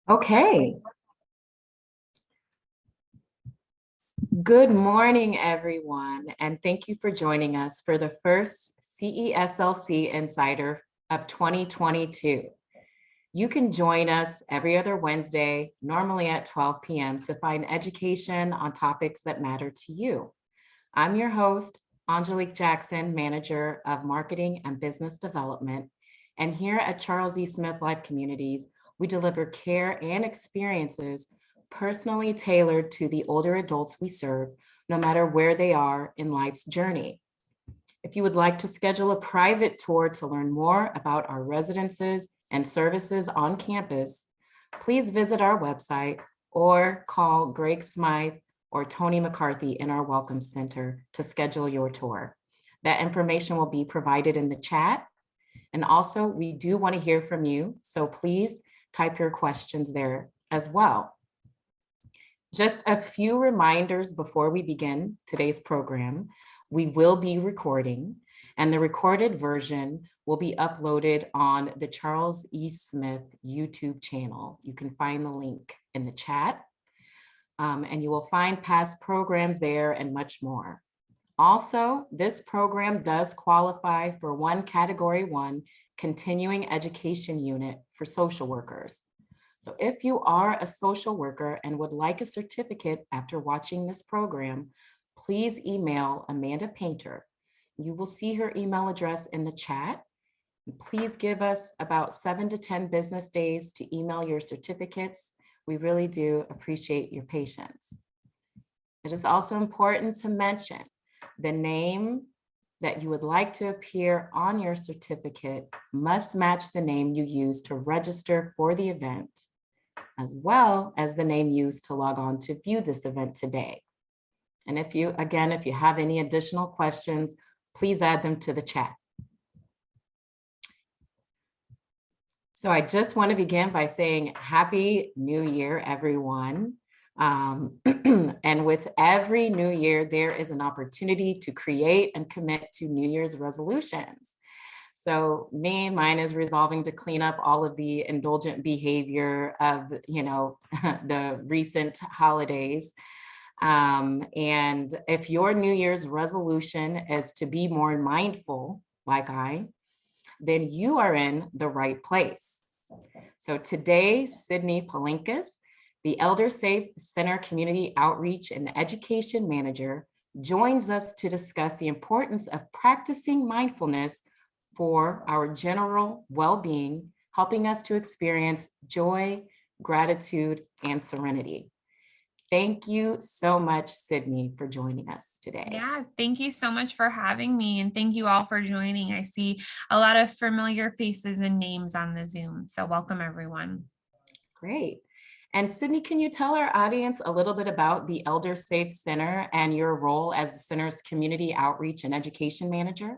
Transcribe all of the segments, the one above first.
Okay. Good morning, everyone, and thank you for joining us for the first CESLC Insider of 2022. You can join us every other Wednesday, normally at 12 p.m., to find education on topics that matter to you. I'm your host, Angelique Jackson, Manager of Marketing and Business Development. And here at Charles E. Smith Life Communities, we deliver care and experiences personally tailored to the older adults we serve, no matter where they are in life's journey. If you would like to schedule a private tour to learn more about our residences and services on campus, please visit our website or call Greg Smythe or Tony McCarthy in our Welcome Center to schedule your tour. That information will be provided in the chat. And also, we do want to hear from you, so please type your questions there as well. Just a few reminders before we begin today's program. We will be recording, and the recorded version will be uploaded on the Charles E. Smith YouTube channel. You can find the link in the chat, and you will find past programs there and much more. Also, this program does qualify for one Category 1 continuing education unit for social workers. So if you are a social worker and would like a certificate after watching this program, please email Amanda Painter. You will see her email address in the chat. Please give us about 7 to 10 business days to email your certificates. We really do appreciate your patience. It is also important to mention the name that you would like to appear on your certificate must match the name you use to register for the event, as well as the name used to log on to view this event today. And if you have any additional questions, please add them to the chat. So I just want to begin by saying Happy New Year, everyone. And with every new year, there is an opportunity to create and commit to New Year's resolutions. So mine is resolving to clean up all of the indulgent behavior of, the recent holidays. And if your New Year's resolution is to be more mindful, like then you are in the right place. So today, Sydney Palinkas, the ElderSAFE Center Community Outreach and Education Manager, joins us to discuss the importance of practicing mindfulness for our general well-being, helping us to experience joy, gratitude, and serenity. Thank you so much, Sydney, for joining us today. Yeah, thank you so much for having me, and thank you all for joining. I see a lot of familiar faces and names on the Zoom, so welcome everyone. Great. And Sydney, can you tell our audience a little bit about the ElderSAFE Center and your role as the center's community outreach and education manager?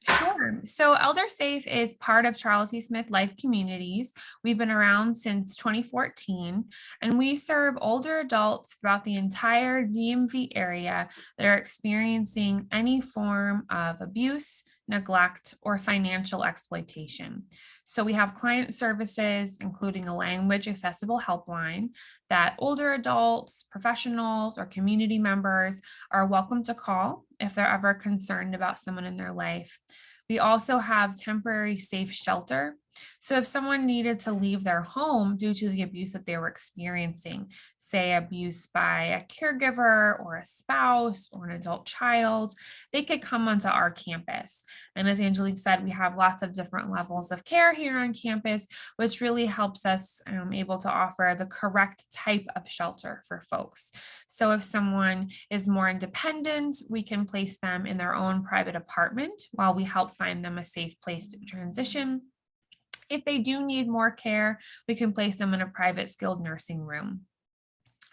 Sure. So ElderSAFE is part of Charles E. Smith Life Communities. We've been around since 2014, and we serve older adults throughout the entire DMV area that are experiencing any form of abuse, neglect, or financial exploitation. So we have client services, including a language accessible helpline that older adults, professionals, or community members are welcome to call if they're ever concerned about someone in their life. We also have temporary safe shelter. So if someone needed to leave their home due to the abuse that they were experiencing, say abuse by a caregiver or a spouse or an adult child, they could come onto our campus. And as Angelique said, we have lots of different levels of care here on campus, which really helps us able to offer the correct type of shelter for folks. So if someone is more independent, we can place them in their own private apartment while we help find them a safe place to transition. If they do need more care, we can place them in a private skilled nursing room.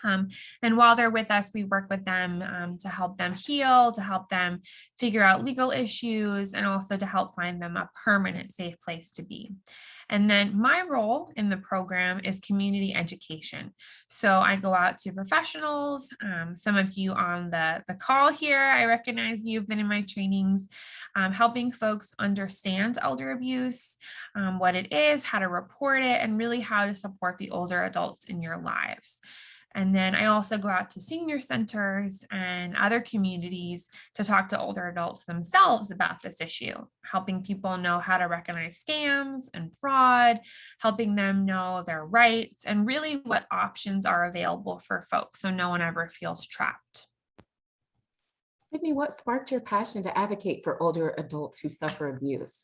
And while they're with us, we work with them to help them heal, to help them figure out legal issues, and also to help find them a permanent safe place to be. And then my role in the program is community education. So I go out to professionals, some of you on the call here, I recognize you've been in my trainings, helping folks understand elder abuse, what it is, how to report it, and really how to support the older adults in your lives. And then I also go out to senior centers and other communities to talk to older adults themselves about this issue, helping people know how to recognize scams and fraud, helping them know their rights and really what options are available for folks so no one ever feels trapped. Sydney, what sparked your passion to advocate for older adults who suffer abuse?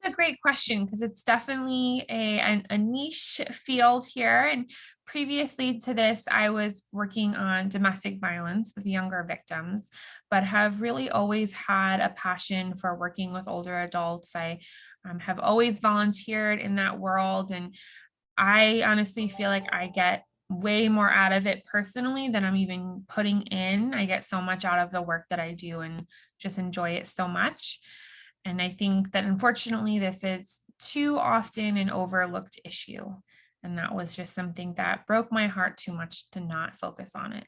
A great question because it's definitely a niche field here. And previously to this, I was working on domestic violence with younger victims, but have really always had a passion for working with older adults. I have always volunteered in that world, and I honestly feel like I get way more out of it personally than I'm even putting in. I get so much out of the work that I do and just enjoy it so much. And I think that unfortunately, this is too often an overlooked issue. And that was just something that broke my heart too much to not focus on it.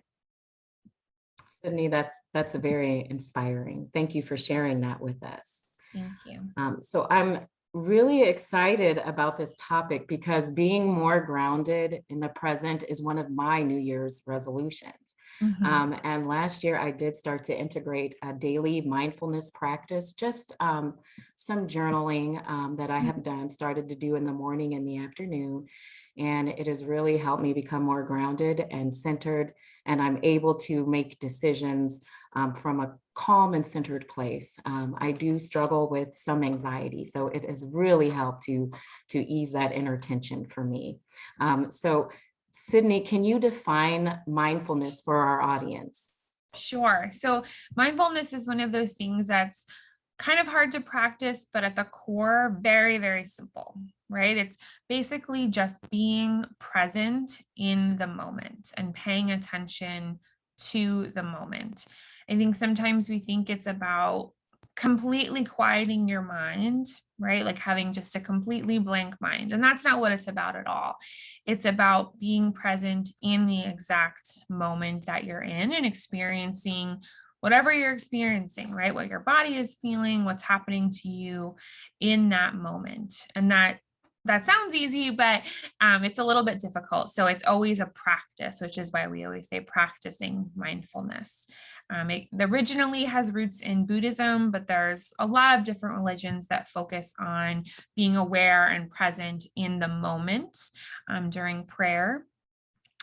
Sydney, that's a very inspiring. Thank you for sharing that with us. Thank you. So I'm really excited about this topic because being more grounded in the present is one of my New Year's resolutions. And last year I did start to integrate a daily mindfulness practice, just some journaling that I have started to do in the morning and the afternoon. And it has really helped me become more grounded and centered, and I'm able to make decisions from a calm and centered place. I do struggle with some anxiety, so it has really helped to ease that inner tension for me. So Sydney, can you define mindfulness for our audience? Sure. So mindfulness is one of those things that's kind of hard to practice, but at the core, very, very simple, right? It's basically just being present in the moment and paying attention to the moment. I think sometimes we think it's about completely quieting your mind, right? Like having just a completely blank mind. And that's not what it's about at all. It's about being present in the exact moment that you're in and experiencing whatever you're experiencing, right? What your body is feeling, what's happening to you in that moment. And that sounds easy, but it's a little bit difficult. So it's always a practice, which is why we always say practicing mindfulness. It originally has roots in Buddhism, but there's a lot of different religions that focus on being aware and present in the moment during prayer.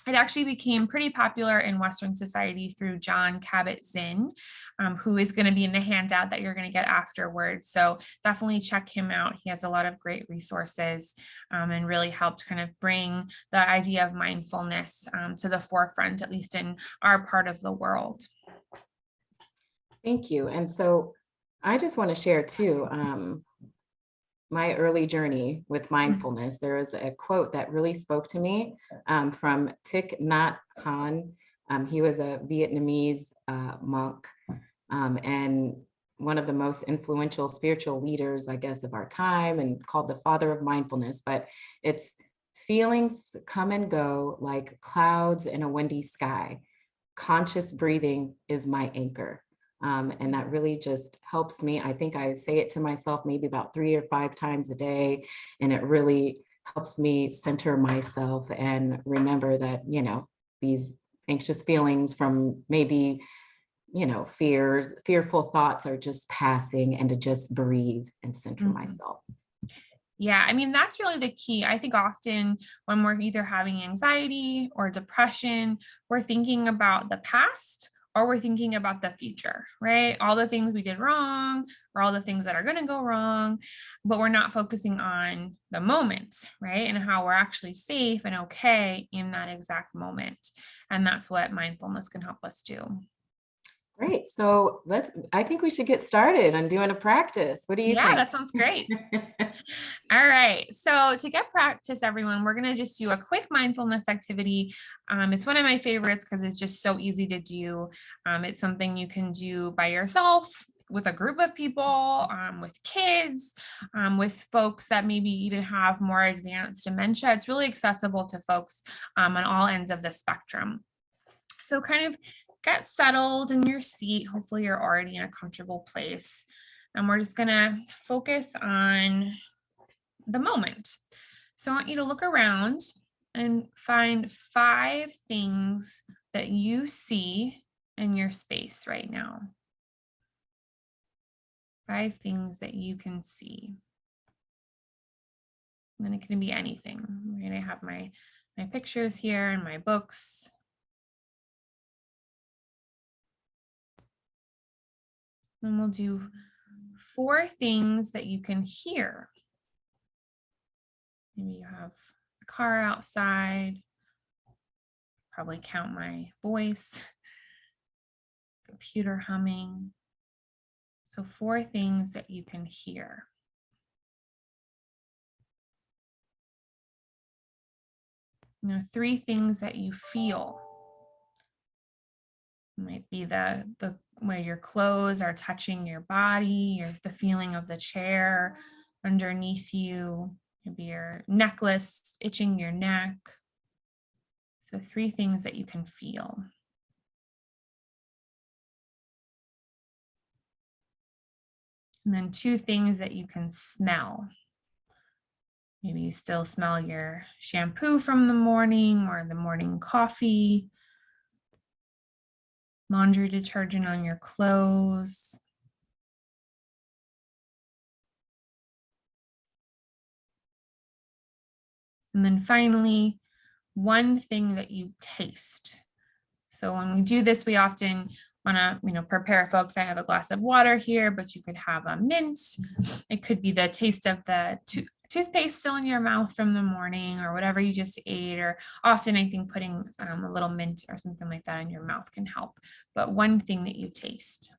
It actually became pretty popular in Western society through Jon Kabat-Zinn, who is going to be in the handout that you're going to get afterwards. So definitely check him out. He has a lot of great resources and really helped kind of bring the idea of mindfulness to the forefront, at least in our part of the world. Thank you. And so I just want to share too, my early journey with mindfulness. There is a quote that really spoke to me from Thich Nhat Hanh. He was a Vietnamese monk and one of the most influential spiritual leaders, I guess, of our time, and called the father of mindfulness. But it's feelings come and go like clouds in a windy sky. Conscious breathing is my anchor. And that really just helps me. I think I say it to myself maybe about 3 or 5 times a day, and it really helps me center myself and remember that, these anxious feelings from maybe, fearful thoughts are just passing, and to just breathe and center myself. Yeah, I mean, that's really the key. I think often when we're either having anxiety or depression, we're thinking about the past or we're thinking about the future, right? All the things we did wrong or all the things that are going to go wrong, but we're not focusing on the moment, right? And how we're actually safe and okay in that exact moment. And that's what mindfulness can help us do. Great. So I think we should get started on doing a practice. What do you Yeah, think? that sounds great. All right. So to get practice, everyone, we're going to just do a quick mindfulness activity. It's one of my favorites because it's just so easy to do. It's something you can do by yourself, with a group of people, with kids, with folks that maybe even have more advanced dementia. It's really accessible to folks on all ends of the spectrum. So kind of get settled in your seat. Hopefully you're already in a comfortable place. And we're just gonna focus on the moment. So I want you to look around and find 5 things that you see in your space right now. 5 things that you can see. And then it can be anything. I'm gonna have my pictures here and my books. Then we'll do 4 things that you can hear. Maybe you have the car outside. Probably count my voice, computer humming. So 4 things that you can hear. Now 3 things that you feel. It might be the where your clothes are touching your body, or the feeling of the chair underneath you, maybe your necklace itching your neck. So 3 things that you can feel. And then 2 things that you can smell. Maybe you still smell your shampoo from the morning or the morning coffee, laundry detergent on your clothes. And then finally, 1 thing that you taste. So when we do this, we often want to, prepare folks. I have a glass of water here, but you could have a mint. It could be the taste of the toothpaste still in your mouth from the morning, or whatever you just ate. Or often I think putting a little mint or something like that in your mouth can help. But 1 thing that you taste.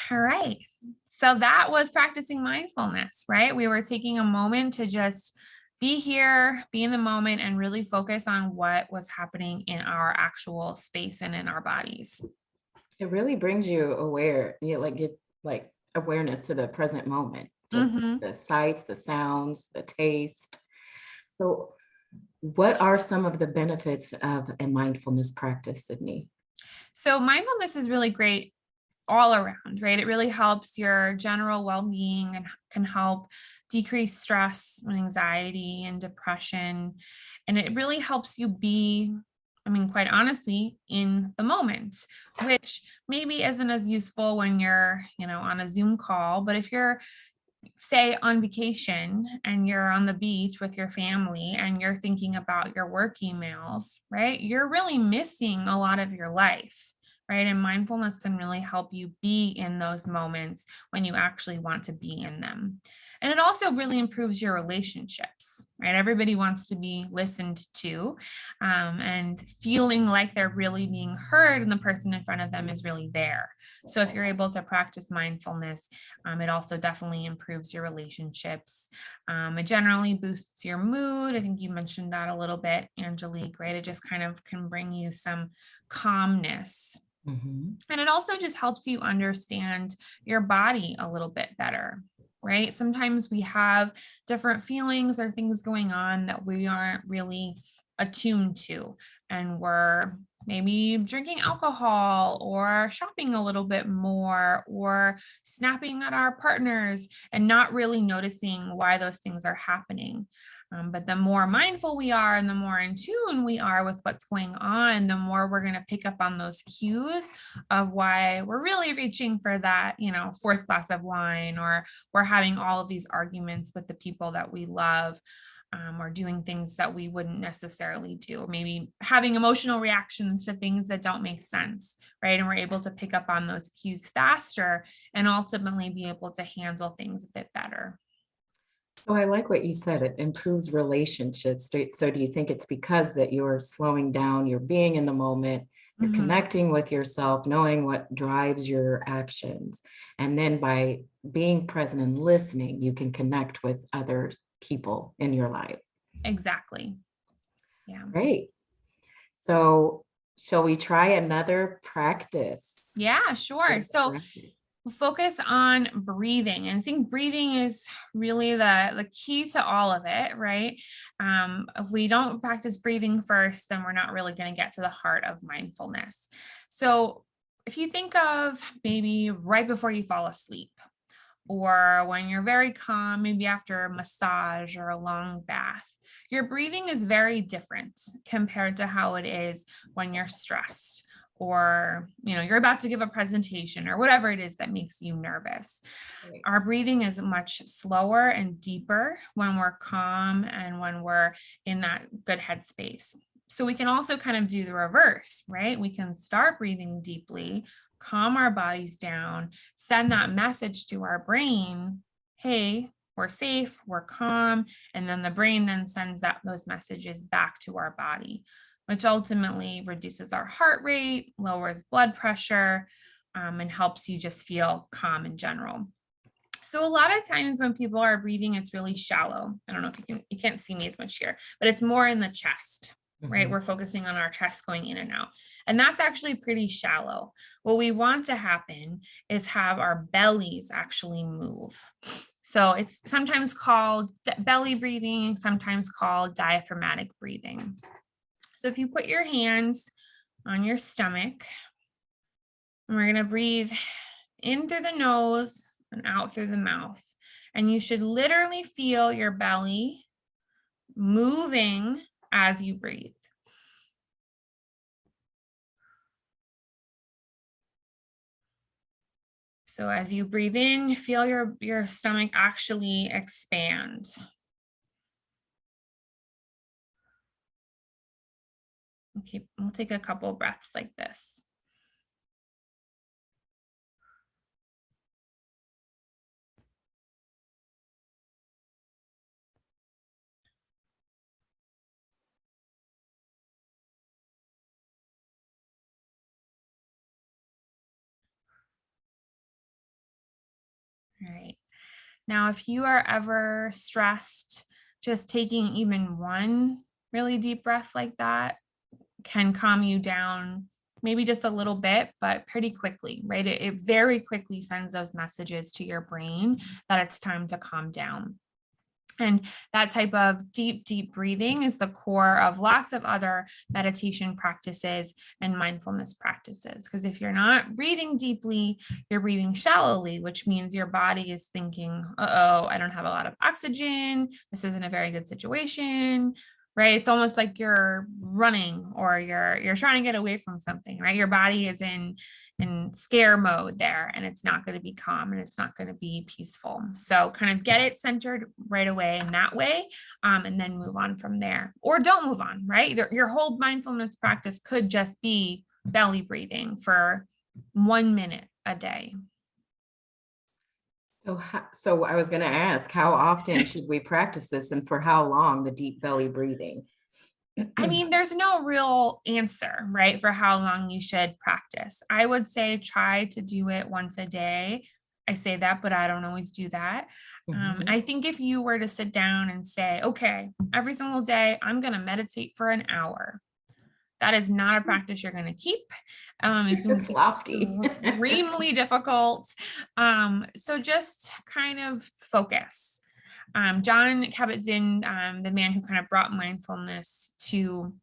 All right. So that was practicing mindfulness, right? We were taking a moment to just be here, be in the moment, and really focus on what was happening in our actual space and in our bodies. It really brings you aware, give like awareness to the present moment, just the sights, the sounds, the taste. So what are some of the benefits of a mindfulness practice, Sydney? So mindfulness is really great all around, right? It really helps your general well-being and can help decrease stress and anxiety and depression. And it really helps you be, quite honestly, in the moment, which maybe isn't as useful when you're, on a Zoom call. But if you're, say, on vacation and you're on the beach with your family and you're thinking about your work emails, right? You're really missing a lot of your life. Right. And mindfulness can really help you be in those moments when you actually want to be in them. And it also really improves your relationships, right? Everybody wants to be listened to, and feeling like they're really being heard and the person in front of them is really there. So if you're able to practice mindfulness, it also definitely improves your relationships. It generally boosts your mood. I think you mentioned that a little bit, Angelique, right? It just kind of can bring you some calmness. Mhm. And it also just helps you understand your body a little bit better, right? Sometimes we have different feelings or things going on that we aren't really attuned to. And we're maybe drinking alcohol or shopping a little bit more or snapping at our partners and not really noticing why those things are happening. But the more mindful we are and the more in tune we are with what's going on, the more we're going to pick up on those cues of why we're really reaching for that, 4th glass of wine, or we're having all of these arguments with the people that we love, or doing things that we wouldn't necessarily do, or maybe having emotional reactions to things that don't make sense, right? And we're able to pick up on those cues faster and ultimately be able to handle things a bit better. So I like what you said, it improves relationships. So do you think it's because that you're slowing down, you're being in the moment, you're Mhm. connecting with yourself, knowing what drives your actions, and then by being present and listening, you can connect with other people in your life? Exactly. Yeah. Great. So shall we try another practice? Yeah, sure. Simple So practice. we'll focus on breathing. And I think breathing is really the key to all of it, right? If we don't practice breathing first, then we're not really going to get to the heart of mindfulness. So if you think of maybe right before you fall asleep, or when you're very calm, maybe after a massage or a long bath, your breathing is very different compared to how it is when you're stressed, or you're about to give a presentation, or whatever it is that makes you nervous. Right. Our breathing is much slower and deeper when we're calm and when we're in that good headspace. So we can also kind of do the reverse, right? We can start breathing deeply, calm our bodies down, send that message to our brain, hey, we're safe, we're calm. And then the brain then sends those messages back to our body, which ultimately reduces our heart rate, lowers blood pressure, and helps you just feel calm in general. So a lot of times when people are breathing, it's really shallow. I don't know if you can't see me as much here, but it's more in the chest, right? Mhm. We're focusing on our chest going in and out. And that's actually pretty shallow. What we want to happen is have our bellies actually move. So it's sometimes called belly breathing, sometimes called diaphragmatic breathing. So if you put your hands on your stomach, and we're going to breathe in through the nose and out through the mouth. And you should literally feel your belly moving as you breathe. So as you breathe in, feel your stomach actually expand. Okay, we'll take a couple breaths like this. All right. Now, if you are ever stressed, just taking even one really deep breath like that can calm you down, maybe just a little bit, but pretty quickly, right? It very quickly sends those messages to your brain that it's time to calm down. And that type of deep, deep breathing is the core of lots of other meditation practices and mindfulness practices. Because if you're not breathing deeply, you're breathing shallowly, which means your body is thinking, uh-oh, I don't have a lot of oxygen. This isn't a very good situation, right? It's almost like you're running or you're trying to get away from something, right? Your body is in scare mode there, and it's not going to be calm and it's not going to be peaceful. So kind of get it centered right away in that way, and then move on from there, or don't move on, right? Your whole mindfulness practice could just be belly breathing for 1 minute a day. So I was going to ask, how often should we practice this and for how long, the deep belly breathing? I mean, there's no real answer, right, for how long you should practice. I would say try to do it once a day. I say that, but I don't always do that. Mhm. I think if you were to sit down and say, okay, every single day, I'm going to meditate for an hour, that is not a practice you're going to keep. It's It's lofty. extremely difficult. So just kind of focus. John Kabat-Zinn, the man who kind of brought mindfulness to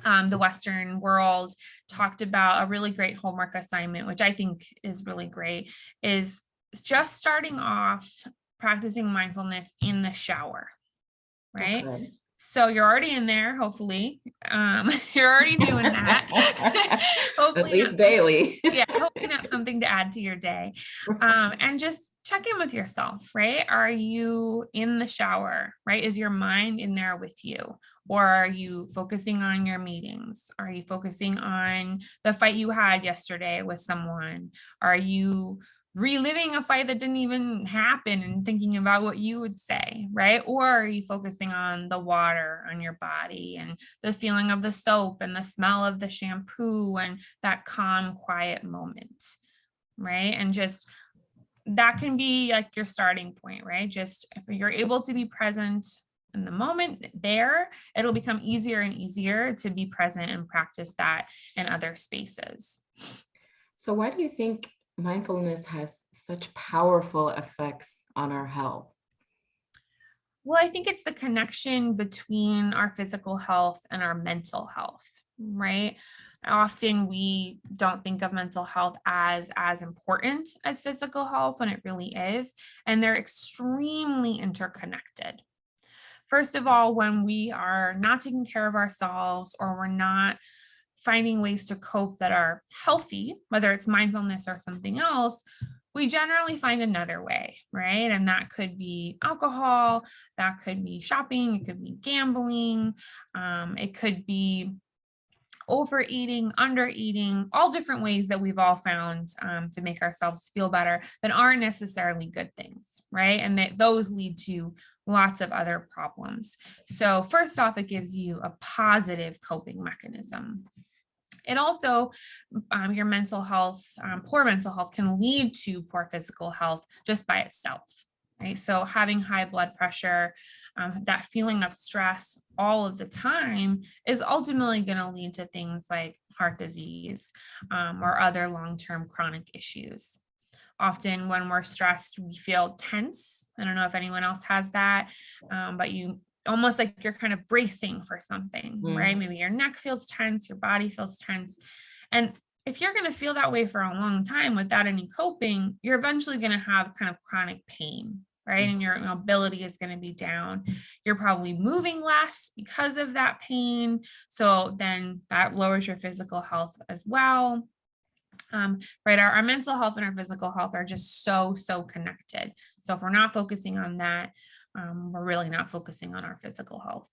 the Western world, talked about a really great homework assignment, which I think is really great, is just starting off practicing mindfulness in the shower, right? Okay. So you're already in there, hopefully. You're already doing that. At Hopefully least not daily. yeah, hopefully not something to add to your day. And just check in with yourself, right? Are you in the shower, right? Is your mind in there with you? Or are you focusing on your meetings? Are you focusing on the fight you had yesterday with someone? Are you reliving a fight that didn't even happen and thinking about what you would say, right? Or are you focusing on the water on your body and the feeling of the soap and the smell of the shampoo and that calm, quiet moment, right? And just that can be like your starting point, right? Just if you're able to be present in the moment there, it'll become easier and easier to be present and practice that in other spaces. So why do you think mindfulness has such powerful effects on our health? Well, I think it's the connection between our physical health and our mental health, right? Often we don't think of mental health as important as physical health when it really is, and they're extremely interconnected. First of all, when we are not taking care of ourselves or we're not finding ways to cope that are healthy, whether it's mindfulness or something else, we generally find another way, right? And that could be alcohol, that could be shopping, it could be gambling, it could be overeating, undereating, all different ways that we've all found to make ourselves feel better that aren't necessarily good things, right? And that those lead to lots of other problems. So first off, it gives you a positive coping mechanism. It also, your mental health, poor mental health can lead to poor physical health just by itself, right? So having high blood pressure, that feeling of stress all of the time is ultimately going to lead to things like heart disease or other long-term chronic issues. Often when we're stressed, we feel tense. I don't know if anyone else has that, but you almost like you're kind of bracing for something, right? Maybe your neck feels tense, your body feels tense. And if you're going to feel that way for a long time without any coping, you're eventually going to have kind of chronic pain, right? And your mobility is going to be down. You're probably moving less because of that pain. So then that lowers your physical health as well. Right, our mental health and our physical health are just so connected. So if we're not focusing on that, we're really not focusing on our physical health.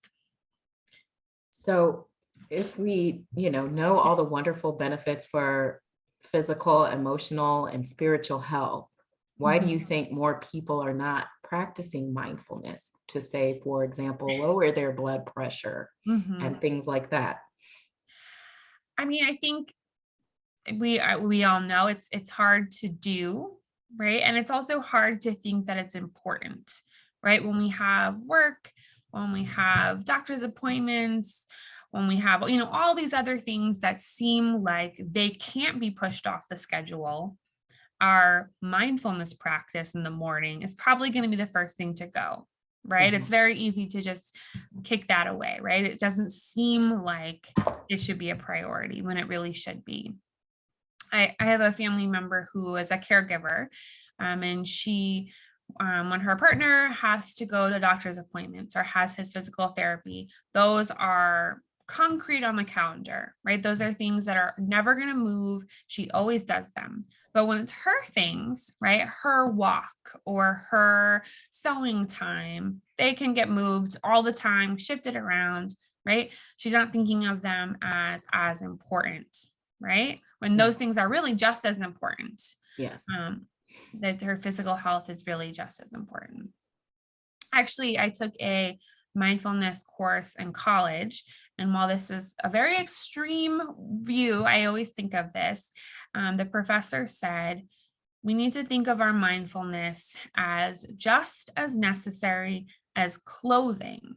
So if we, know all the wonderful benefits for physical, emotional, and spiritual health, why do you think more people are not practicing mindfulness to say, for example, lower their blood pressure and things like that? I mean, I think we all know it's hard to do, right? And it's also hard to think that it's important, right? When we have work, when we have doctor's appointments, when we have, all these other things that seem like they can't be pushed off the schedule, our mindfulness practice in the morning is probably going to be the first thing to go, right? It's very easy to just kick that away, right? It doesn't seem like it should be a priority when it really should be. I have a family member who is a caregiver, and she, when her partner has to go to doctor's appointments or has his physical therapy, those are concrete on the calendar, right? Those are things that are never going to move. She always does them. But when it's her things, right, her walk or her sewing time, they can get moved all the time, shifted around, right? She's not thinking of them as important, right? When those things are really just as important. Yes. That her physical health is really just as important. Actually, I took a mindfulness course in college. And while this is a very extreme view, I always think of this. The professor said, we need to think of our mindfulness as just as necessary as clothing.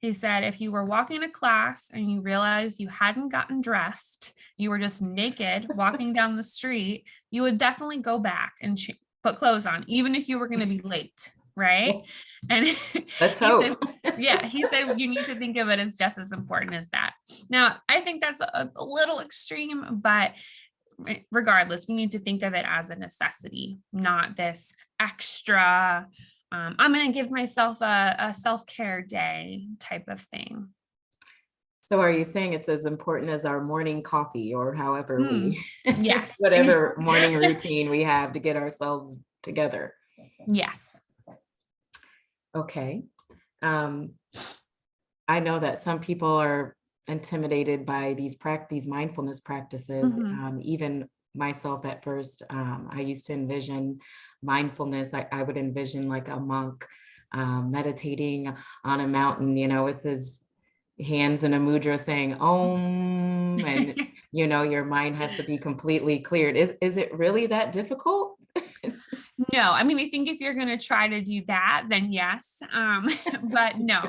He said, if you were walking to class and you realized you hadn't gotten dressed, you were just naked walking down the street, you would definitely go back and put clothes on, even if you were going to be late, right? And let's hope. he said you need to think of it as just as important as that. Now, I think that's a little extreme, but regardless, we need to think of it as a necessity, not this extra I'm going to give myself a self-care day type of thing. So are you saying it's as important as our morning coffee or however yes. whatever morning routine we have to get ourselves together? Yes. Okay. I know that some people are intimidated by these mindfulness practices, even myself at first. I used to envision mindfulness. I would envision like a monk meditating on a mountain, with his hands in a mudra saying Om, and your mind has to be completely cleared. Is it really that difficult? No, I mean, I think if you're going to try to do that, then yes. But no,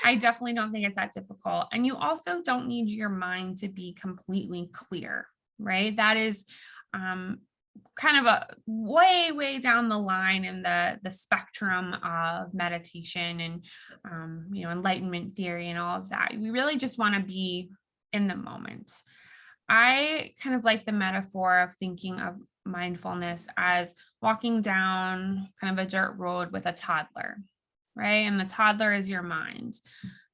I definitely don't think it's that difficult. And you also don't need your mind to be completely clear, right? That is kind of a way down the line in the spectrum of meditation and, enlightenment theory and all of that. We really just want to be in the moment. I kind of like the metaphor of thinking of mindfulness as walking down kind of a dirt road with a toddler, right? And the toddler is your mind.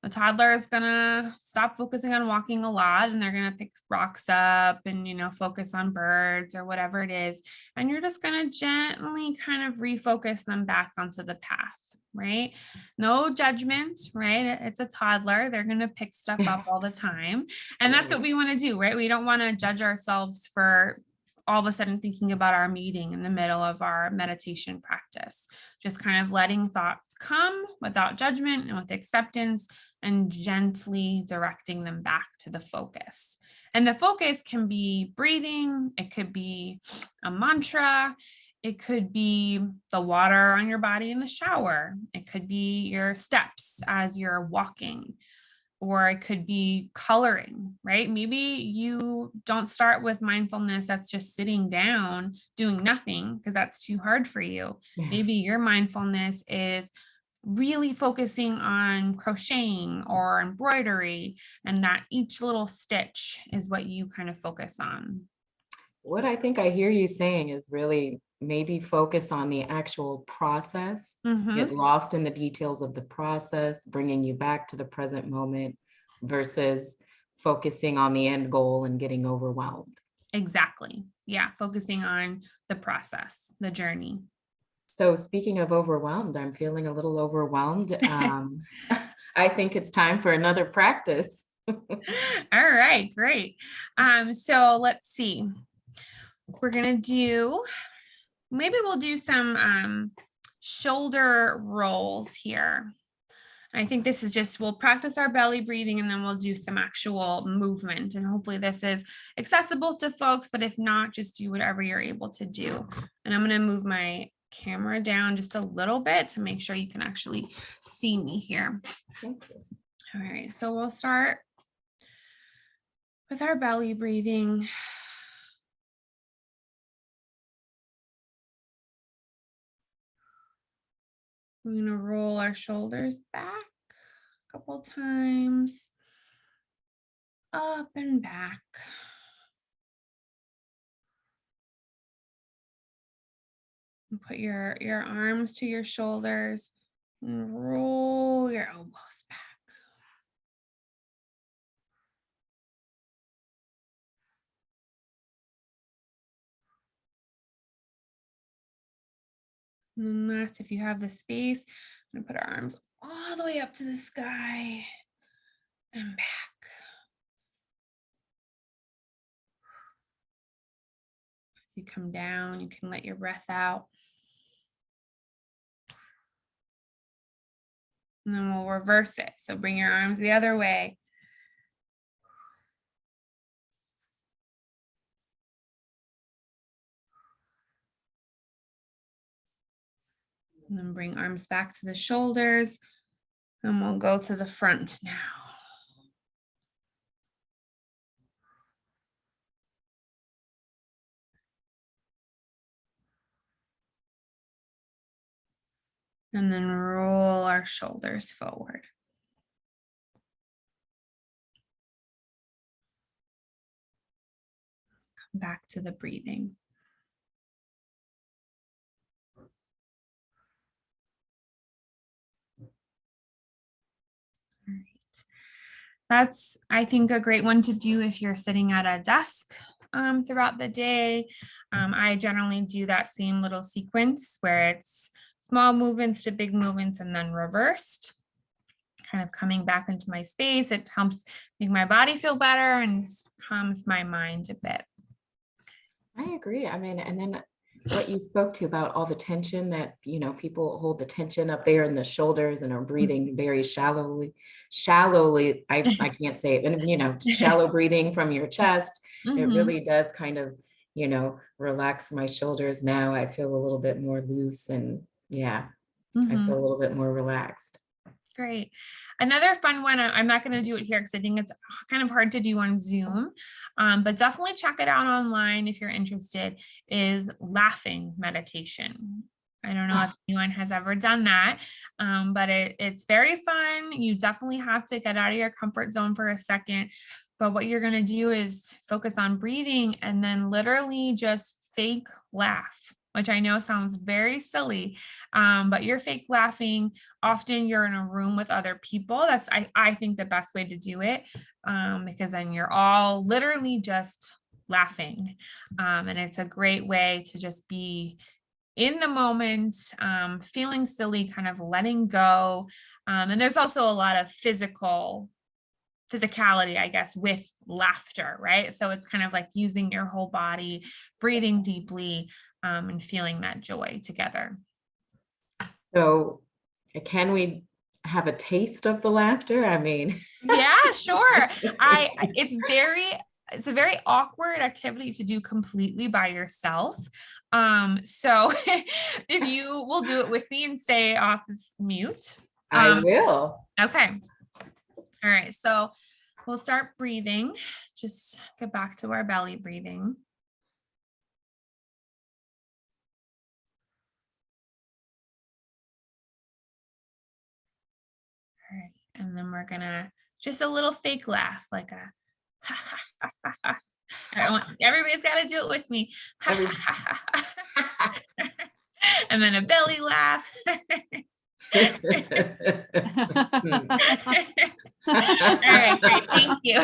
The toddler is going to stop focusing on walking a lot, and they're going to pick rocks up and, focus on birds or whatever it is. And you're just going to gently kind of refocus them back onto the path. Right? No judgment, right? It's a toddler. They're going to pick stuff up all the time. And that's what we want to do, right? We don't want to judge ourselves for all of a sudden thinking about our meeting in the middle of our meditation practice. Just kind of letting thoughts come without judgment and with acceptance, and gently directing them back to the focus. And the focus can be breathing. It could be a mantra. It could be the water on your body in the shower. It could be your steps as you're walking, or it could be coloring, right? Maybe you don't start with mindfulness that's just sitting down doing nothing because that's too hard for you. Yeah. Maybe your mindfulness is really focusing on crocheting or embroidery, and that each little stitch is what you kind of focus on. What I think I hear you saying is really maybe focus on the actual process, get lost in the details of the process, bringing you back to the present moment versus focusing on the end goal and getting overwhelmed. Exactly. Yeah. Focusing on the process, the journey. So speaking of overwhelmed, I'm feeling a little overwhelmed. I think it's time for another practice. All right, great. So let's see. We're going to maybe we'll do some shoulder rolls here. I think this is just, we'll practice our belly breathing and then we'll do some actual movement. And hopefully this is accessible to folks, but if not, just do whatever you're able to do. And I'm going to move my camera down just a little bit to make sure you can actually see me here. Thank you. All right, so we'll start with our belly breathing. We're going to roll our shoulders back a couple times, up and back. And put your arms to your shoulders and roll your elbows back. And then last, if you have the space, I'm going to put our arms all the way up to the sky and back. As you come down, you can let your breath out. And then we'll reverse it. So bring your arms the other way. And then bring arms back to the shoulders. And we'll go to the front now. And then roll our shoulders forward. Come back to the breathing. All right. That's, I think, a great one to do if you're sitting at a desk throughout the day. I generally do that same little sequence where it's small movements to big movements and then reversed, kind of coming back into my space. It helps make my body feel better and calms my mind a bit. I agree. I mean, and then what you spoke to about all the tension that, people hold the tension up there in the shoulders and are breathing very shallowly. I can't say it. And, shallow breathing from your chest. It Mhm, really does kind of, relax my shoulders now. I feel a little bit more loose and yeah, I feel mhm. a little bit more relaxed. Great. Another fun one, I'm not going to do it here because I think it's kind of hard to do on Zoom, but definitely check it out online if you're interested, is laughing meditation. I don't know if anyone has ever done that, but it's very fun. You definitely have to get out of your comfort zone for a second. But what you're going to do is focus on breathing and then literally just fake laugh, which I know sounds very silly, but you're fake laughing. Often you're in a room with other people. That's, I think, the best way to do it, because then you're all literally just laughing. And it's a great way to just be in the moment, feeling silly, kind of letting go. And there's also a lot of physicality, I guess, with laughter, right? So it's kind of like using your whole body, breathing deeply, and feeling that joy together. So can we have a taste of the laughter? I mean, Yeah, sure. I it's a very awkward activity to do completely by yourself. So if you will do it with me and stay off mute. I will. Okay. All right. So we'll start breathing. Just get back to our belly breathing. All right. And then we're gonna just a little fake laugh, like a everybody's got to do it with me. Every And then a belly laugh. All right, great. Thank you.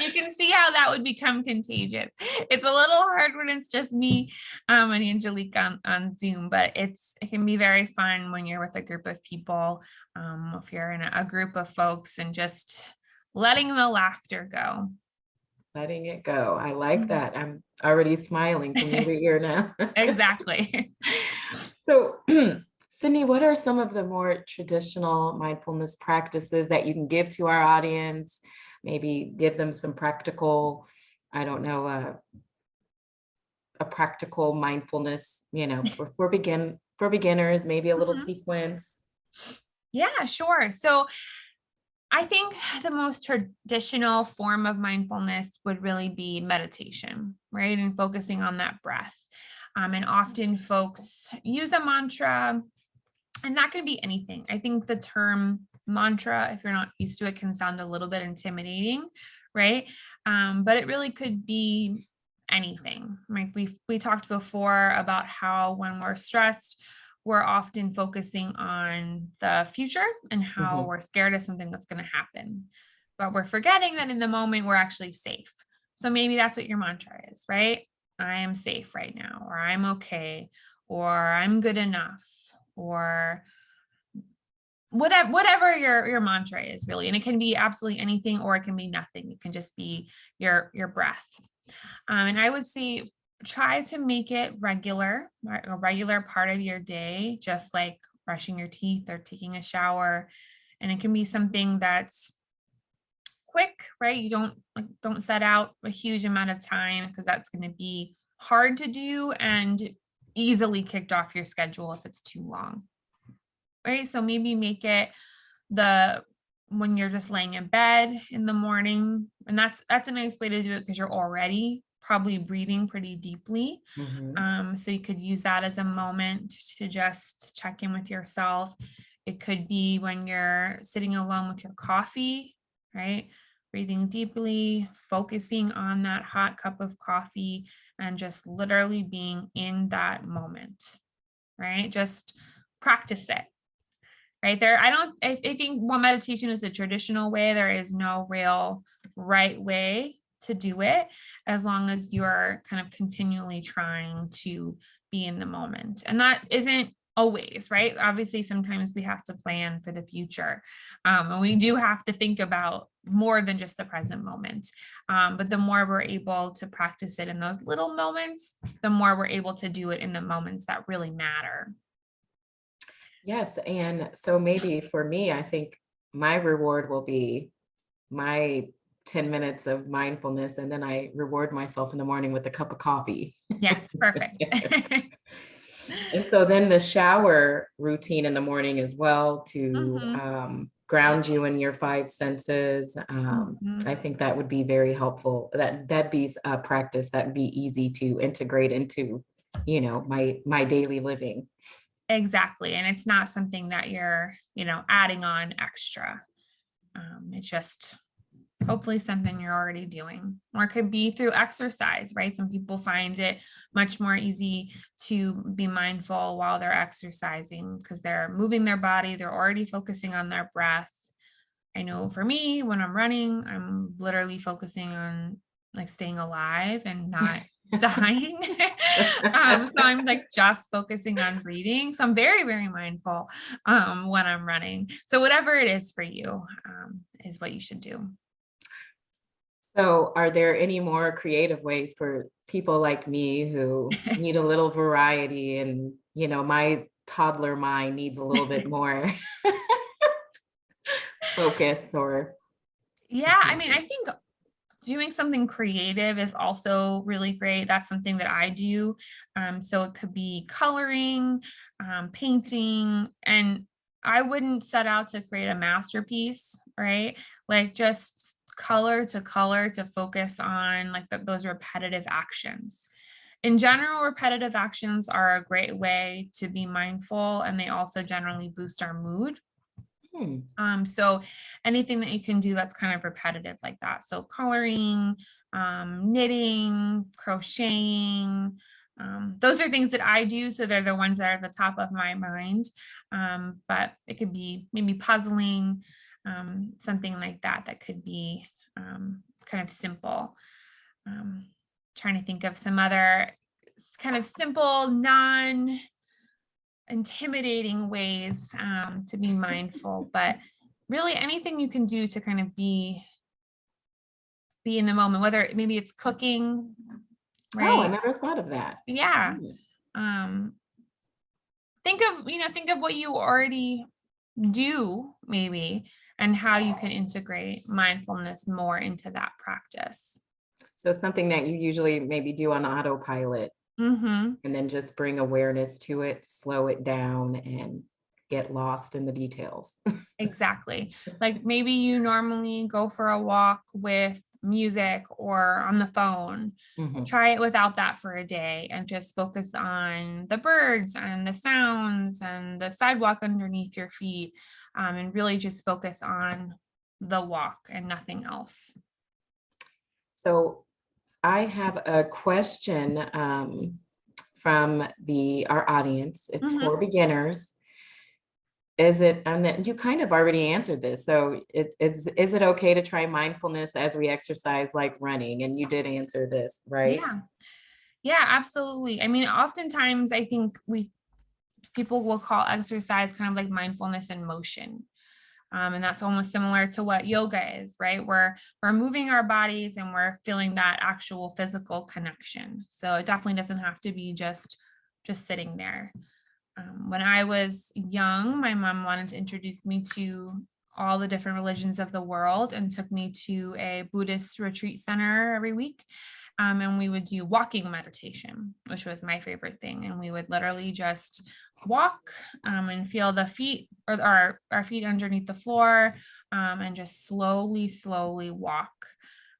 You can see how that would become contagious. It's a little hard when it's just me, and Angelique on Zoom, but it can be very fun when you're with a group of people. If you're in a group of folks and just letting the laughter go. Letting it go. I like that. I'm already smiling from ear to ear now. Exactly. So, Sydney, what are some of the more traditional mindfulness practices that you can give to our audience? Maybe give them some practical, I don't know, a practical mindfulness, for beginners, maybe a little Mhm. sequence. Yeah, sure. So I think the most traditional form of mindfulness would really be meditation, right? And focusing on that breath. And often folks use a mantra, and that could be anything. I think the term mantra, if you're not used to it, can sound a little bit intimidating, right? But it really could be anything. Like we talked before about how when we're stressed, we're often focusing on the future and how Mhm. we're scared of something that's going to happen. But we're forgetting that in the moment we're actually safe. So maybe that's what your mantra is, right? I am safe right now, or I'm okay, or I'm good enough, or whatever your mantra is really. And it can be absolutely anything, or it can be nothing. It can just be your breath. And I would say try to make it regular, right, a regular part of your day, just like brushing your teeth or taking a shower. And it can be something that's quick, right? You don't set out a huge amount of time, because that's going to be hard to do and easily kicked off your schedule if it's too long. Right? So maybe make it the when you're just laying in bed in the morning, and that's a nice way to do it because you're already probably breathing pretty deeply. Mhm. So you could use that as a moment to just check in with yourself. It could be when you're sitting alone with your coffee, right? Breathing deeply, focusing on that hot cup of coffee, and just literally being in that moment, right? Just practice it right there. I think while meditation is a traditional way, there is no real right way to do it, as long as you're kind of continually trying to be in the moment. And that isn't always, right? Obviously, sometimes we have to plan for the future. And we do have to think about more than just the present moment. But the more we're able to practice it in those little moments, the more we're able to do it in the moments that really matter. Yes. And so maybe for me, I think my reward will be my 10 minutes of mindfulness, and then I reward myself in the morning with a cup of coffee. Yes, perfect. And so then the shower routine in the morning as well to Mhm, ground you in your five senses. I mhm. think that would be very helpful. That'd be a practice that'd be easy to integrate into, my daily living. Exactly. And it's not something that you're, adding on extra. It's just hopefully something you're already doing, or it could be through exercise, right? Some people find it much more easy to be mindful while they're exercising because they're moving their body, they're already focusing on their breath. I know for me, when I'm running, I'm literally focusing on like staying alive and not dying. So I'm like just focusing on breathing. So I'm very, very mindful when I'm running. So whatever it is for you is what you should do. So are there any more creative ways for people like me who need a little variety, and, my toddler mind needs a little bit more focus or Yeah, I mean, I think doing something creative is also really great. That's something that I do. So it could be coloring, painting, and I wouldn't set out to create a masterpiece, right? Like just color to focus on like those repetitive actions. In general, repetitive actions are a great way to be mindful, and they also generally boost our mood. Hmm. So anything that you can do that's kind of repetitive like that. So coloring, knitting, crocheting, those are things that I do. So they're the ones that are at the top of my mind. But it could be maybe puzzling, something like that, that could be kind of simple. Um, Trying to think of some other kind of simple, non intimidating ways to be mindful, but really anything you can do to kind of be in the moment, whether maybe it's cooking, Oh, I right? never thought of that. Yeah. Hmm. Um, think of what you already do maybe, and how you can integrate mindfulness more into that practice. So something that you usually maybe do on autopilot, Mm-hmm. and then just bring awareness to it, slow it down, and get lost in the details. Exactly. Like maybe you normally go for a walk with music or on the phone. Mhm. Try it without that for a day and just focus on the birds and the sounds and the sidewalk underneath your feet, and really just focus on the walk and nothing else. So I have a question from our audience. It's Mhm. for beginners. And then you kind of already answered this. So is it okay to try mindfulness as we exercise, like running? And you did answer this, right? Yeah. Yeah, absolutely. I mean, oftentimes I think people will call exercise kind of like mindfulness in motion. And that's almost similar to what yoga is, right? We're moving our bodies and we're feeling that actual physical connection. So it definitely doesn't have to be just sitting there. When I was young, my mom wanted to introduce me to all the different religions of the world and took me to a Buddhist retreat center every week. And we would do walking meditation, which was my favorite thing. And we would literally just walk and feel the feet or our feet underneath the floor, and just slowly walk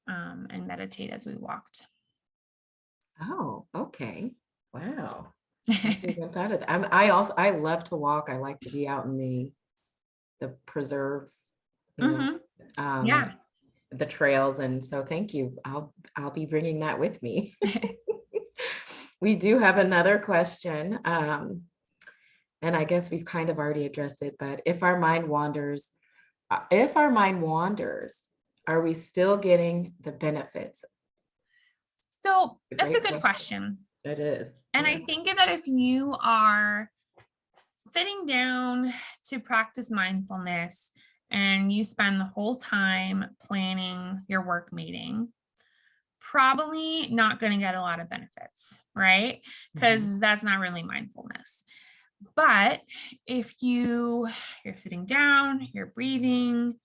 and meditate as we walked. Oh, okay. Wow. I never thought of that. I love to walk. I like to be out in the preserves, you know, Hmm. um, Yeah. the trails. And so thank you. I'll be bringing that with me. We do have another question. And I guess we've kind of already addressed it, but if our mind wanders, are we still getting the benefits? So A that's a great good question. question. It is. And Yeah. I think that if you are sitting down to practice mindfulness and you spend the whole time planning your work meeting, probably not going to get a lot of benefits, right? Because that's not really mindfulness. But if you're sitting down, you're breathing,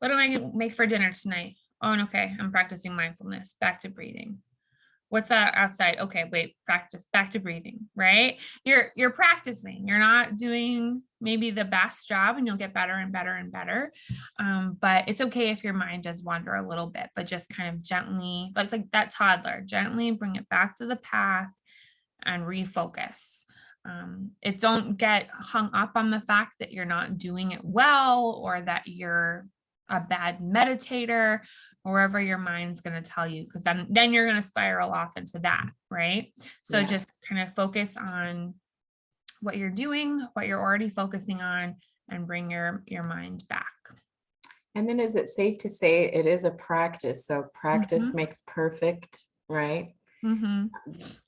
what am I going to make for dinner tonight? Oh, and okay, I'm practicing mindfulness, back to breathing. What's that outside? Okay, wait, practice, back to breathing, right? You're practicing. You're not doing maybe the best job, and you'll get better and better and better. But it's okay if your mind does wander a little bit, but just kind of gently, like that toddler, gently bring it back to the path and refocus. It don't get hung up on the fact that you're not doing it well or that you're a bad meditator, or wherever your mind's going to tell you, because then you're going to spiral off into that, right? So Yeah. just kind of focus on what you're doing, what you're already focusing on, and bring your mind back. And then is it safe to say it is a practice? So practice Mhm. makes perfect, right? Mhm.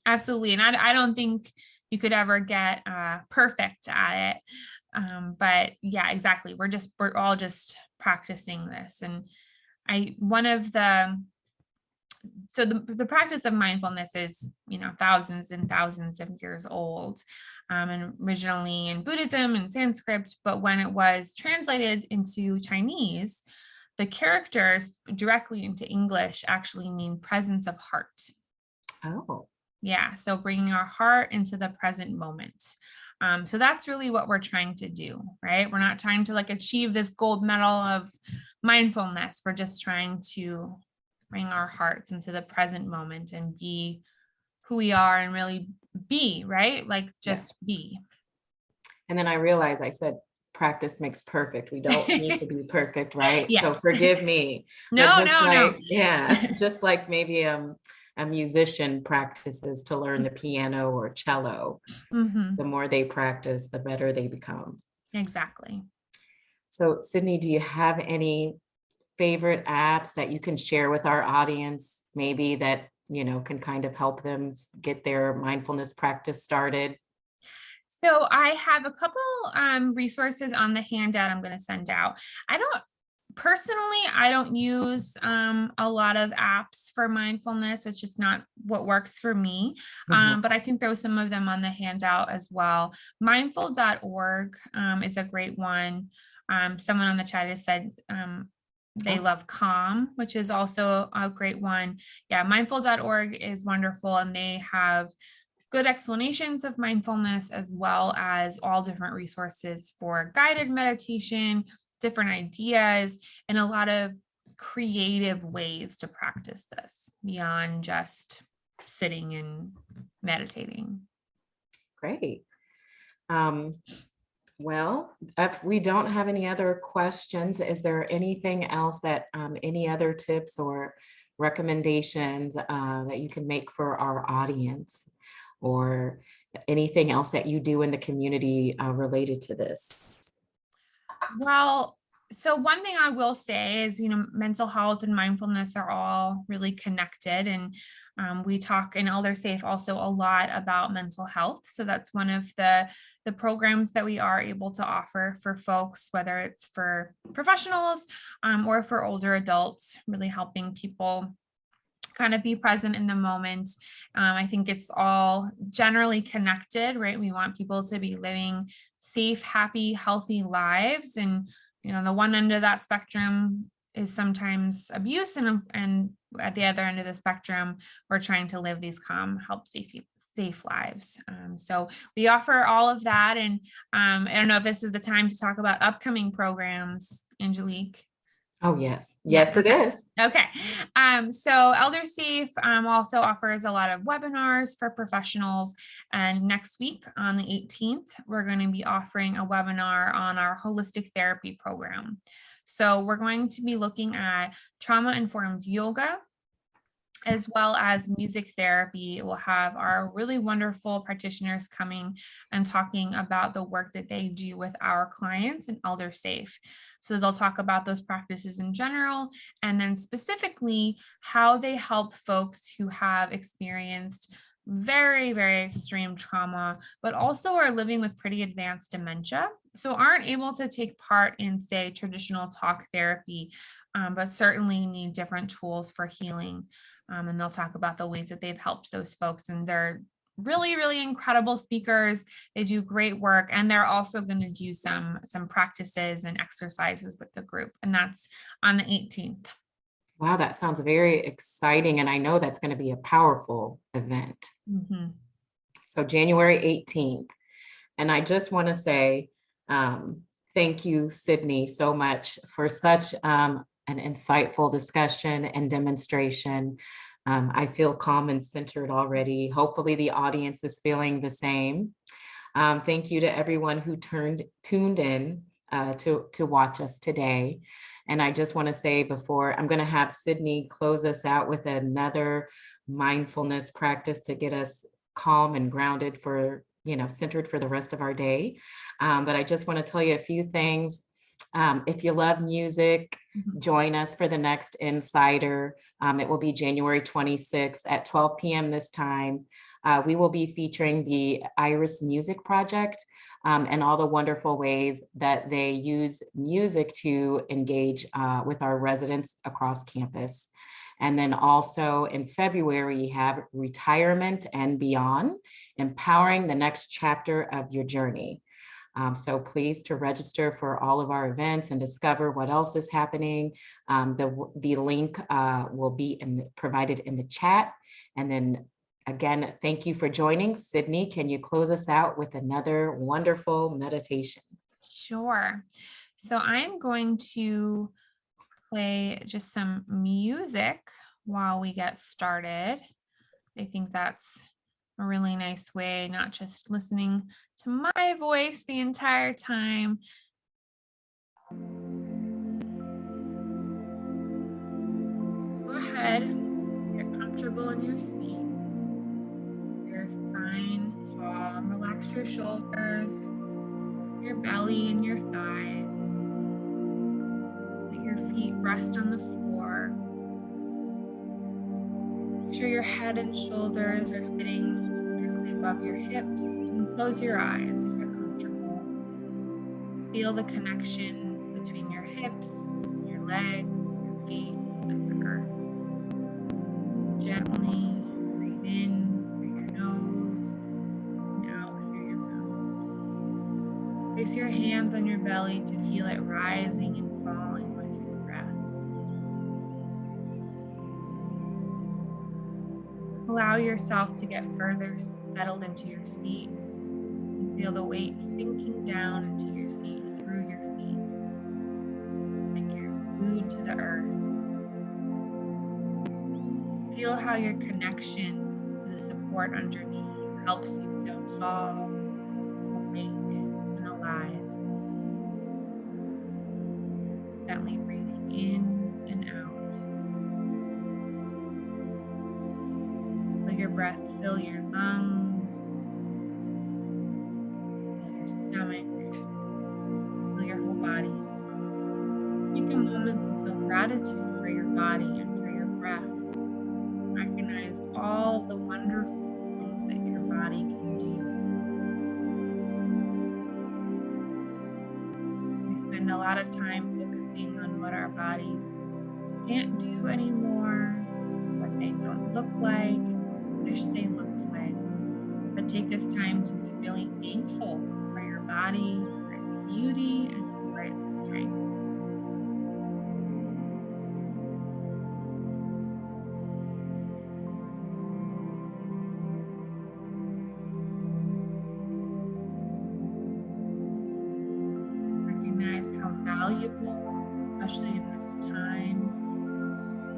Absolutely. And I don't think you could ever get perfect at it. But yeah, exactly. We're all just practicing this. And the practice of mindfulness is, thousands and thousands of years old, and originally in Buddhism and Sanskrit, but when it was translated into Chinese, the characters directly into English actually mean presence of heart. Oh, Yeah, so bringing our heart into the present moment. So that's really what we're trying to do, right? We're not trying to like achieve this gold medal of mindfulness. We're just trying to bring our hearts into the present moment and be who we are and really be, right? Like yeah. just be. And then I realized I said practice makes perfect. We don't need to be perfect, right? So Yes. forgive me. But No, just no, no. like, yeah, just like maybe a musician practices to learn the piano or cello, Mhm. the more they practice, the better they become. Exactly. So Sydney, do you have any favorite apps that you can share with our audience, maybe that, can kind of help them get their mindfulness practice started? So I have a couple resources on the handout I'm going to send out. I don't use a lot of apps for mindfulness. It's just not what works for me. Mhm. But I can throw some of them on the handout as well. Mindful.org is a great one. Someone on the chat has said they Oh, love Calm, which is also a great one. Yeah, mindful.org is wonderful, and they have good explanations of mindfulness, as well as all different resources for guided meditation, different ideas, and a lot of creative ways to practice this beyond just sitting and meditating. great. Um, well, if we don't have any other questions, is there anything else that, any other tips or recommendations that you can make for our audience, or anything else that you do in the community related to this? Well, so one thing I will say is, mental health and mindfulness are all really connected. And we talk in ElderSAFE also a lot about mental health. So that's one of the programs that we are able to offer for folks, whether it's for professionals or for older adults, really helping people kind of be present in the moment. I think it's all generally connected, right? We want people to be living safe, happy, healthy lives. And, the one end of that spectrum is sometimes abuse. And at the other end of the spectrum, we're trying to live these calm, safe lives. So we offer all of that. And I don't know if this is the time to talk about upcoming programs, Angelique. Oh, yes. Yeah. Yes, it is. Okay. So ElderSAFE also offers a lot of webinars for professionals. And next week on the 18th, we're going to be offering a webinar on our holistic therapy program. So we're going to be looking at trauma-informed yoga, as well as music therapy. We'll have our really wonderful practitioners coming and talking about the work that they do with our clients in ElderSAFE. So they'll talk about those practices in general, and then specifically how they help folks who have experienced very, very extreme trauma, but also are living with pretty advanced dementia. So aren't able to take part in, say, traditional talk therapy, but certainly need different tools for healing. And they'll talk about the ways that they've helped those folks. And they're really, really incredible speakers. They do great work. And they're also going to do some practices and exercises with the group. And that's on the 18th. Wow, that sounds very exciting. And I know that's going to be a powerful event. Mm-hmm. So January 18th. And I just want to say thank you, Sydney, so much for such an insightful discussion and demonstration. I feel calm and centered already. Hopefully the audience is feeling the same. Thank you to everyone who tuned in to watch us today. And I just want to say before, I'm going to have Sydney close us out with another mindfulness practice to get us calm and grounded for, centered for the rest of our day. But I just want to tell you a few things. If you love music, join us for the next Insider. It will be January 26th at 12 p.m. this time. We will be featuring the Iris Music Project and all the wonderful ways that they use music to engage with our residents across campus. And then also in February, we have Retirement and Beyond, empowering the next chapter of your journey. So please to register for all of our events and discover what else is happening. The link will be provided in the chat. And then again, thank you for joining. Sydney, can you close us out with another wonderful meditation? Sure. So I'm going to play just some music while we get started. I think that's a really nice way, not just listening to my voice the entire time. Go ahead, get comfortable in your seat. Your spine tall, relax your shoulders, your belly and your thighs. Let your feet rest on the floor. Make sure your head and shoulders are sitting directly above your hips, and close your eyes if you're comfortable. Feel the connection between your hips, your legs, your feet, and the earth. Gently breathe in through your nose and out through your mouth. Place your hands on your belly to feel it rising and falling with your breath. Allow yourself to get further settled into your seat and feel the weight sinking down into your seat through your feet, like you're glued to the earth. Feel how your connection to the support underneath helps you feel tall, awake, and alive. Gently breathing in and out. Let your breath fill your lungs, fill your stomach, fill your whole body. Take a moment to feel gratitude for your body and for your breath. Recognize all the wonderful things that your body can do. We spend a lot of time focusing on what our bodies can't do anymore, what they don't look like, wish they looked like. But take this time to be really thankful for your body, for its beauty, and for its strength. Recognize how valuable, especially in this time,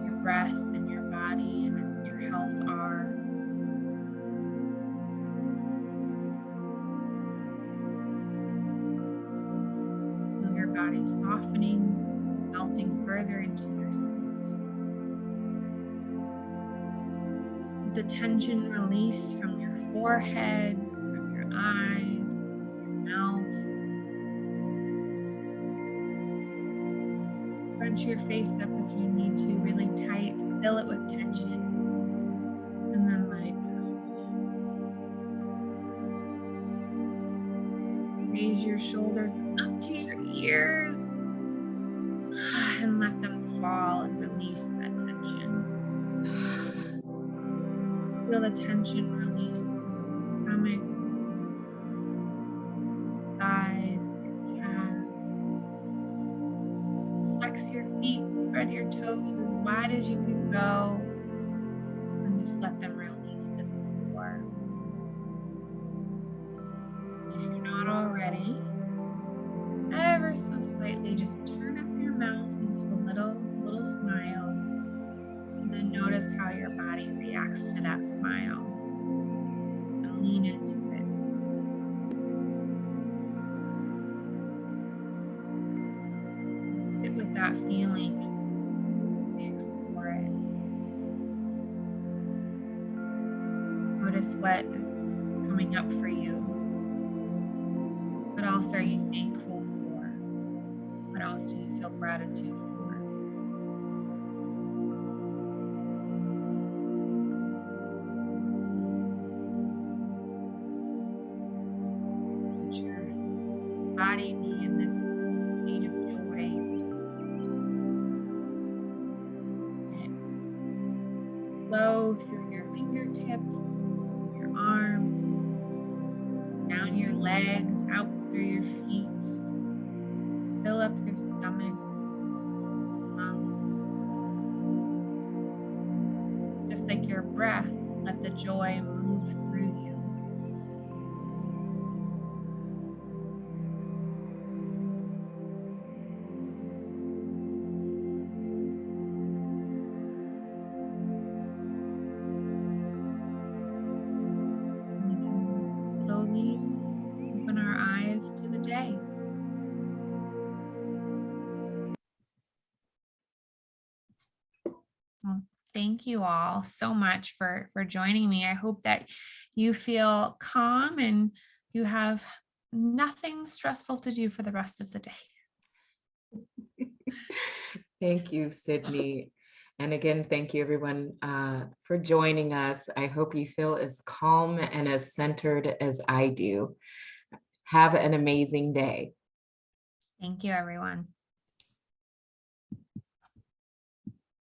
your breath and your body and your health are. Feel your body softening, melting further into your seat. The tension release from your forehead, from your eyes, your mouth. Crunch your face up if you need to, really tight. Fill it with tension. And then let it go. your shoulders up to your ears and let them fall and release that tension. Feel the tension release from your stomach, thighs, your calves. Flex your feet, spread your toes as wide as you can go, and just let them release to the floor. If you're not already, ever so slightly, just turn up your mouth into a little smile, and then notice how your body reacts to that smile, and lean into it. Sit with that feeling and explore it. Notice what is coming up for you. What else are you thankful for? What else do you feel gratitude for? Let your body be in this state of joy. Flow through your fingertips, your arms, down your legs, out through your feet. Fill up your stomach, lungs. Just like your breath, let the joy move through you. Slowly open our eyes to the day. Well, thank you all so much for joining me. I hope that you feel calm and you have nothing stressful to do for the rest of the day. Thank you, Sydney. And again, thank you everyone for joining us. I hope you feel as calm and as centered as I do. Have an amazing day. Thank you, everyone.